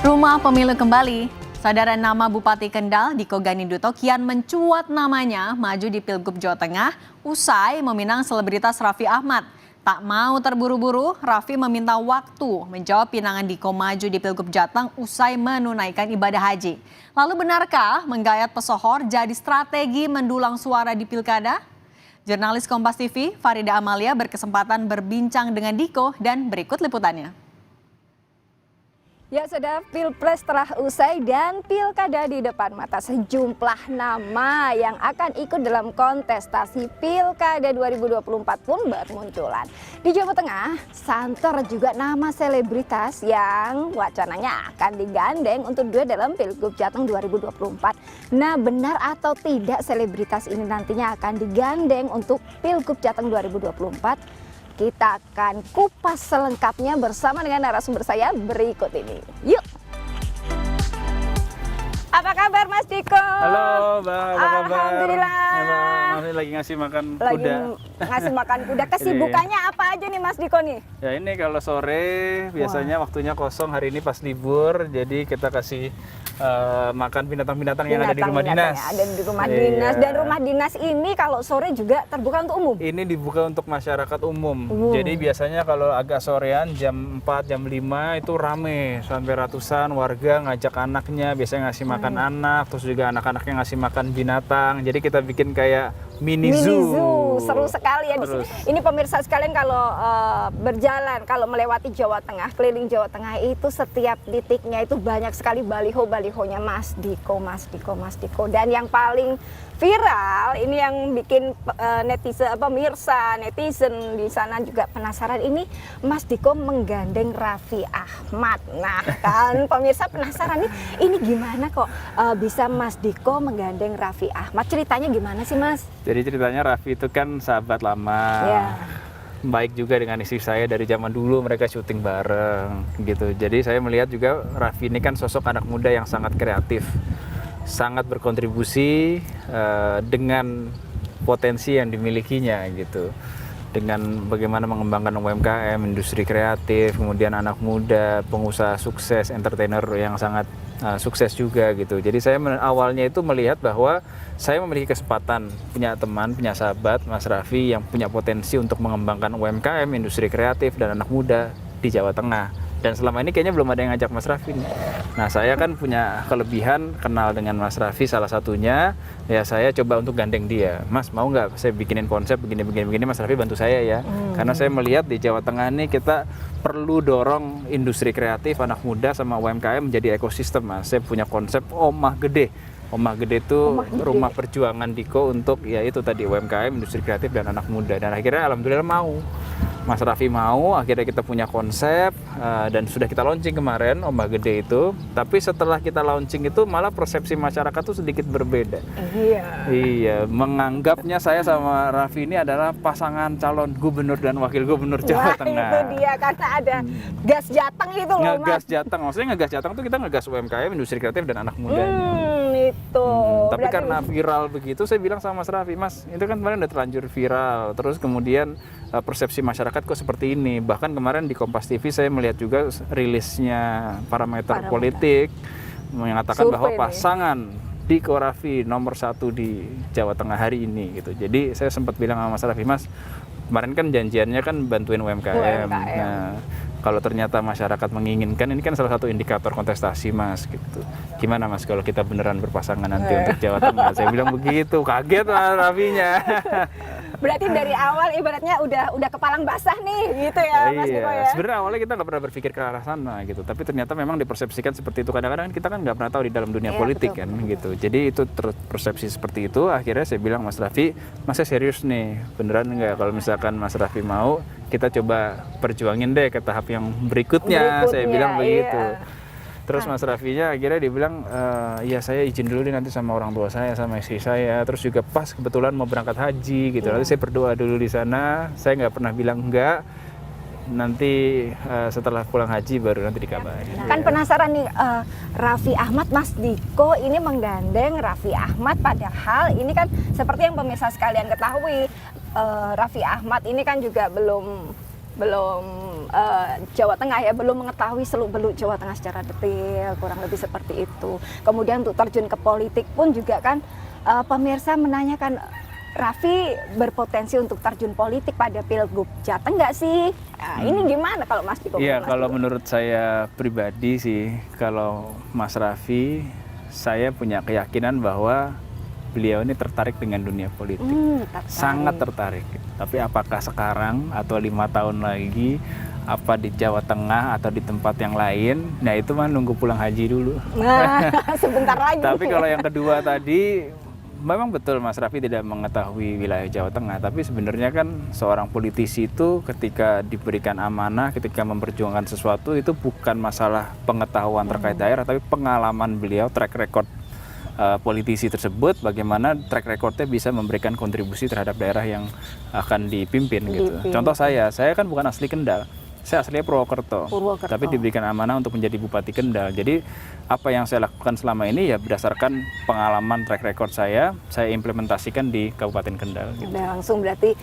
Rumah Pemilu kembali. Saudara, nama Bupati Kendal Diko Ganinduto kian mencuat namanya maju di Pilgub Jawa Tengah usai meminang selebritas Raffi Ahmad. Tak mau terburu-buru, Raffi meminta waktu menjawab pinangan Diko maju di Pilgub Jateng usai menunaikan ibadah haji. Lalu benarkah menggayat pesohor jadi strategi mendulang suara di Pilkada? Jurnalis Kompas TV Farida Amalia berkesempatan berbincang dengan Diko dan berikut liputannya. Ya, sudah Pilpres telah usai dan Pilkada di depan mata. Sejumlah nama yang akan ikut dalam kontestasi Pilkada 2024 pun bermunculan. Di Jawa Tengah, santer juga nama selebritas yang wacananya akan digandeng untuk duet dalam Pilgub Jateng 2024. Nah, benar atau tidak selebritas ini nantinya akan digandeng untuk Pilgub Jateng 2024? Kita akan kupas selengkapnya bersama dengan narasumber saya berikut ini. Yuk! Apa kabar Mas Diko? Halo Mbak, apa kabar? Alhamdulillah. Masih lagi ngasih makan kuda. Lagi ngasih makan kuda. Kesibukannya apa aja nih Mas Diko nih? Ya ini kalau sore biasanya waktunya kosong, hari ini pas libur. Jadi kita kasih makan binatang-binatang yang ada di rumah dinas. Ada di rumah dinas. Dan rumah dinas ini kalau sore juga terbuka untuk umum? Ini dibuka untuk masyarakat umum. Jadi biasanya kalau agak sorean jam 4, jam 5 itu rame. Sampai ratusan warga ngajak anaknya, biasanya ngasih makan anak, terus juga anak-anaknya ngasih makan binatang. Jadi kita bikin kayak mini zoo. Seru sekali ya di sini. Ini pemirsa sekalian kalau berjalan, kalau melewati Jawa Tengah, keliling Jawa Tengah itu setiap titiknya itu banyak sekali baliho-balihonya Mas Diko, Mas Diko, Mas Diko. Dan yang paling viral ini yang bikin netizen, pemirsa netizen di sana juga penasaran, ini Mas Diko menggandeng Raffi Ahmad. Nah kan pemirsa penasaran nih, ini gimana kok bisa Mas Diko menggandeng Raffi Ahmad? Ceritanya gimana sih Mas? Jadi ceritanya Raffi itu kan sahabat lama. Ya. Baik juga dengan istri saya dari zaman dulu, mereka syuting bareng gitu. Jadi saya melihat juga Raffi ini kan sosok anak muda yang sangat kreatif, sangat berkontribusi dengan potensi yang dimilikinya gitu. Dengan bagaimana mengembangkan UMKM, industri kreatif, kemudian anak muda, pengusaha sukses, entertainer yang sangat sukses juga gitu. Jadi saya awalnya itu melihat bahwa saya memiliki kesempatan punya teman, punya sahabat Mas Raffi yang punya potensi untuk mengembangkan UMKM, industri kreatif dan anak muda di Jawa Tengah. Dan selama ini kayaknya belum ada yang ngajak Mas Raffi nih. Nah saya kan punya kelebihan kenal dengan Mas Raffi, salah satunya ya saya coba untuk gandeng dia. Mas mau nggak saya bikinin konsep begini Mas Raffi bantu saya ya. Karena saya melihat di Jawa Tengah ini kita perlu dorong industri kreatif, anak muda sama UMKM menjadi ekosistem Mas. Saya punya konsep Omah Gede. Omah Gede itu rumah perjuangan Diko untuk ya itu tadi UMKM, industri kreatif dan anak muda. Dan akhirnya alhamdulillah mau. Mas Raffi mau, akhirnya kita punya konsep dan sudah kita launching kemarin Omah Gede itu. Tapi setelah kita launching itu malah persepsi masyarakat tuh sedikit berbeda. Iya, menganggapnya saya sama Raffi ini adalah pasangan calon gubernur dan wakil gubernur Jawa Tengah. Itu dia, karena ada gas Jateng itu loh Mas. Ngegas Jateng, maksudnya ngegas Jateng tuh kita ngegas UMKM, industri kreatif dan anak mudanya. Tapi berarti karena viral begitu, saya bilang sama Mas Raffi, Mas, itu kan kemarin udah terlanjur viral, terus kemudian persepsi masyarakat kok seperti ini. Bahkan kemarin di Kompas TV saya melihat juga rilisnya parameter politik mengatakan bahwa pasangan Diko Raffi nomor 1 di Jawa Tengah hari ini gitu. Jadi saya sempat bilang sama Mas Raffi, Mas, kemarin kan janjiannya kan bantuin UMKM. Nah, kalau ternyata masyarakat menginginkan, ini kan salah satu indikator kontestasi Mas gitu. Gimana Mas kalau kita beneran berpasangan nanti untuk Jawa Tengah? Saya bilang begitu, kaget Mas Raffinya. Berarti dari awal ibaratnya udah kepalang basah nih gitu ya Mas Diko ya. Sebenarnya awalnya kita nggak pernah berpikir ke arah sana gitu, tapi ternyata memang dipersepsikan seperti itu. Kadang-kadang kita kan nggak pernah tahu di dalam dunia politik kan gitu. Jadi itu persepsi seperti itu. Akhirnya saya bilang Mas Raffi, Mas saya serius nih, beneran nggak kalau misalkan Mas Raffi mau, kita coba perjuangin deh ke tahap yang berikutnya. Saya bilang begitu. Terus Mas Raffinya akhirnya dia bilang, ya saya izin dulu nih nanti sama orang tua saya, sama istri saya. Terus juga pas kebetulan mau berangkat haji gitu. Nanti saya berdoa dulu di sana. Saya nggak pernah bilang enggak. Nanti setelah pulang haji baru nanti dikabari. Kan penasaran nih, Raffi Ahmad, Mas Diko ini menggandeng Raffi Ahmad, padahal ini kan seperti yang pemirsa sekalian ketahui, Raffi Ahmad ini kan juga belum Jawa Tengah ya, belum mengetahui seluk-beluk Jawa Tengah secara detail, kurang lebih seperti itu. Kemudian untuk terjun ke politik pun juga kan pemirsa menanyakan, Raffi berpotensi untuk terjun politik pada Pilgub Jateng nggak sih? Nah, ini gimana kalau Mas Diko? Iya, kalau menurut saya pribadi sih, kalau Mas Raffi, saya punya keyakinan bahwa beliau ini tertarik dengan dunia politik. Sangat tertarik. Tapi apakah sekarang atau 5 tahun lagi, apa di Jawa Tengah atau di tempat yang lain, nah itu mah nunggu pulang haji dulu. Nah, sebentar lagi. Tapi kalau yang kedua tadi, memang betul Mas Raffi tidak mengetahui wilayah Jawa Tengah, tapi sebenarnya kan seorang politisi itu ketika diberikan amanah, ketika memperjuangkan sesuatu itu bukan masalah pengetahuan terkait daerah, tapi pengalaman beliau, track record politisi tersebut, bagaimana track recordnya bisa memberikan kontribusi terhadap daerah yang akan dipimpin gitu. Contoh saya kan bukan asli Kendal. Saya aslinya Purwokerto, tapi diberikan amanah untuk menjadi Bupati Kendal. Jadi apa yang saya lakukan selama ini ya berdasarkan pengalaman track record saya implementasikan di Kabupaten Kendal. Gitu. Udah langsung berarti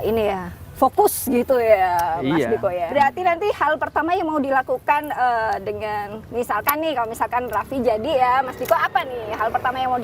ini ya, fokus gitu ya Mas Diko ya. Berarti nanti hal pertama yang mau dilakukan dengan misalkan nih, kalau misalkan Raffi jadi ya Mas Diko, apa nih hal pertama yang mau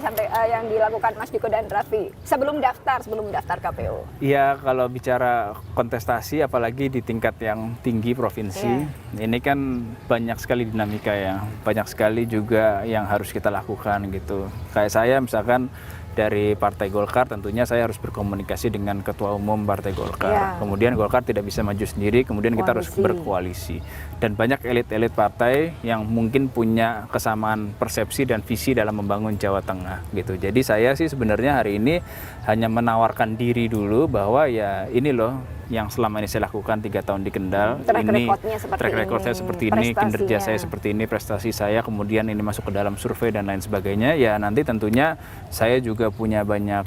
yang dilakukan Mas Diko dan Raffi sebelum daftar KPU? Iya, kalau bicara kontestasi apalagi di tingkat yang tinggi provinsi, ini kan banyak sekali dinamika ya, banyak sekali juga yang harus kita lakukan gitu. Kayak saya misalkan dari Partai Golkar, tentunya saya harus berkomunikasi dengan Ketua Umum Partai Golkar. Kemudian Golkar tidak bisa maju sendiri, kemudian kita harus berkoalisi. Dan banyak elit-elit partai yang mungkin punya kesamaan persepsi dan visi dalam membangun Jawa Tengah gitu. Jadi saya sih sebenarnya hari ini hanya menawarkan diri dulu bahwa ya ini loh yang selama ini saya lakukan 3 tahun di Kendal, ini track record saya seperti ini, kinerja saya seperti ini, prestasi saya, kemudian ini masuk ke dalam survei dan lain sebagainya. Ya nanti tentunya saya juga punya banyak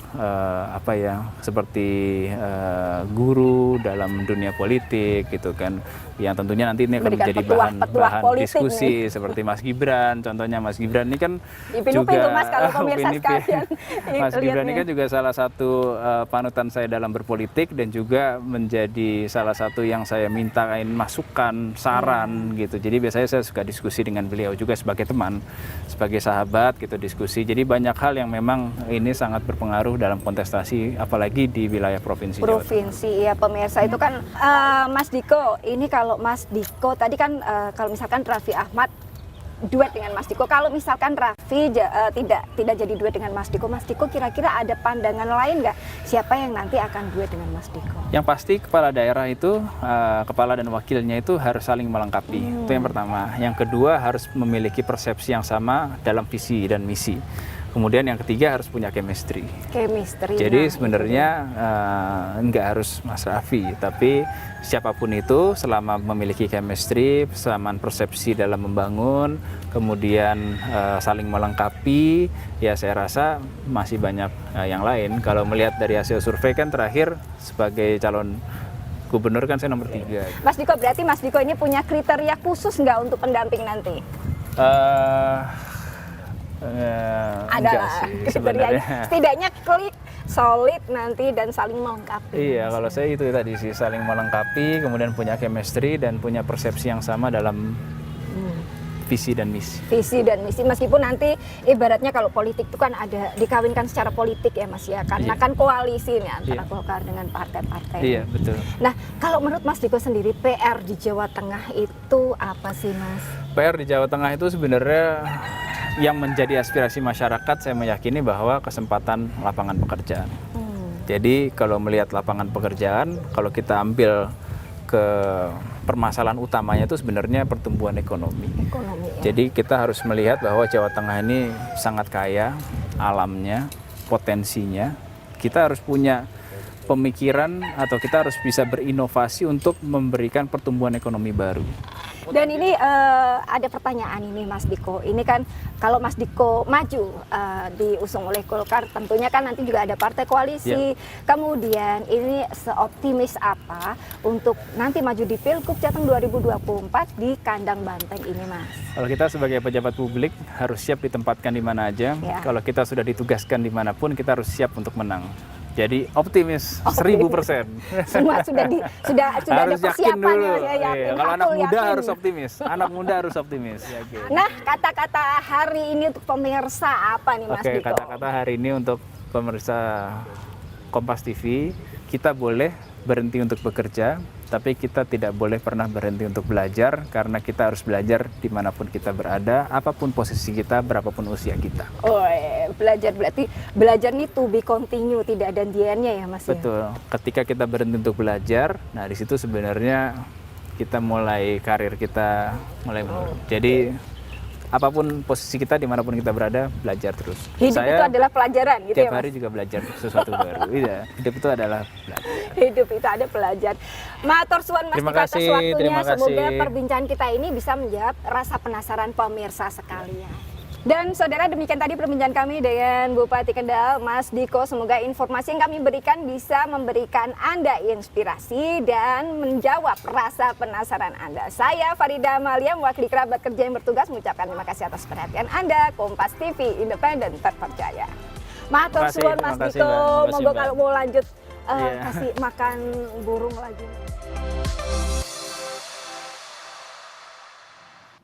seperti guru dalam dunia politik gitu kan, yang tentunya nanti ini akan menjadi bahan diskusi seperti Mas Gibran. Contohnya Mas Gibran ini kan juga Mas, kalau pemirsa sekalian, Mas Gibran ini kan juga salah satu panutan saya dalam berpolitik dan juga menjadi salah satu yang saya mintain masukan, saran gitu. Jadi biasanya saya suka diskusi dengan beliau juga sebagai teman, sebagai sahabat gitu, diskusi. Jadi banyak hal yang memang ini sangat berpengaruh dalam kontestasi apalagi di wilayah provinsi Jawa Tengah. Ya pemirsa itu kan Mas Diko, ini kalau Mas Diko tadi kan kalau misalkan Raffi Ahmad duet dengan Mas Diko, kalau misalkan Raffi tidak jadi duet dengan Mas Diko kira-kira ada pandangan lain nggak siapa yang nanti akan duet dengan Mas Diko? Yang pasti kepala daerah itu, kepala dan wakilnya itu harus saling melengkapi, itu yang pertama. Yang kedua harus memiliki persepsi yang sama dalam visi dan misi. Kemudian yang ketiga harus punya chemistry. Jadi sebenarnya nggak harus Mas Raffi, tapi siapapun itu selama memiliki chemistry, kesamaan persepsi dalam membangun, kemudian saling melengkapi, ya saya rasa masih banyak yang lain. Kalau melihat dari hasil survei kan terakhir sebagai calon gubernur kan saya nomor 3. Mas Diko, berarti Mas Diko ini punya kriteria khusus nggak untuk pendamping nanti? Adalah sebenarnya. Setidaknya klik, solid nanti dan saling melengkapi. Iya, kalau saya itu tadi sih, saling melengkapi, kemudian punya chemistry dan punya persepsi yang sama dalam visi dan misi. Meskipun nanti ibaratnya kalau politik itu kan ada dikawinkan secara politik ya Mas ya, karena kan koalisi nih antara Golkar dengan partai-partai. Iya, betul. Nah, kalau menurut Mas Diko sendiri PR di Jawa Tengah itu apa sih Mas? PR di Jawa Tengah itu sebenarnya yang menjadi aspirasi masyarakat, saya meyakini bahwa kesempatan lapangan pekerjaan. Jadi kalau melihat lapangan pekerjaan, kalau kita ambil ke permasalahan utamanya itu sebenarnya pertumbuhan ekonomi. Jadi kita harus melihat bahwa Jawa Tengah ini sangat kaya alamnya, potensinya. Kita harus punya pemikiran atau kita harus bisa berinovasi untuk memberikan pertumbuhan ekonomi baru. Dan ini ada pertanyaan ini Mas Diko, ini kan kalau Mas Diko maju diusung oleh Golkar, tentunya kan nanti juga ada partai koalisi. Kemudian ini seoptimis apa untuk nanti maju di Pilgub Jateng 2024 di kandang Banteng ini Mas? Kalau kita sebagai pejabat publik harus siap ditempatkan di mana aja. Kalau kita sudah ditugaskan dimanapun, kita harus siap untuk menang. Jadi optimis 1000%. Semua sudah ada Harus yakin persiapan dulu. ya, yakin. Iya, kalau anak Hakul muda yakin. harus optimis. Anak muda harus optimis. Yakin. Nah, kata-kata hari ini untuk pemirsa apa nih Mas Oke, Diko? kata-kata hari ini untuk pemirsa Kompas TV, kita boleh berhenti untuk bekerja, tapi kita tidak boleh pernah berhenti untuk belajar, karena kita harus belajar dimanapun kita berada, apapun posisi kita, berapapun usia kita. Oh, belajar berarti belajar nih to be continue, tidak ada hentiannya ya Mas ya? Betul. Ketika kita berhenti untuk belajar, nah di situ sebenarnya kita mulai karir kita mulai menurun. Jadi apapun posisi kita, dimanapun kita berada, belajar terus. Hidup itu adalah pelajaran gitu tiap ya Mas? hari juga belajar sesuatu baru. Iya, hidup itu adalah belajar. Hidup itu ada pelajar. Matur suwun Mas Terima Diko atas kasih, waktunya. terima Semoga kasih. perbincangan kita ini bisa menjawab rasa penasaran pemirsa sekalian. Dan saudara, demikian tadi perbincangan kami dengan Bupati Kendal, Mas Diko. Semoga informasi yang kami berikan bisa memberikan Anda inspirasi dan menjawab rasa penasaran Anda. Saya Farida Amalia, mewakili kerabat kerja yang bertugas, mengucapkan terima kasih atas perhatian Anda. Kompas TV, independen, terpercaya. Matur suwun Mas terima kasih, Diko. Mbak. Terima kasih, Monggo Mbak. kalau mau lanjut Iya. kasih makan burung lagi.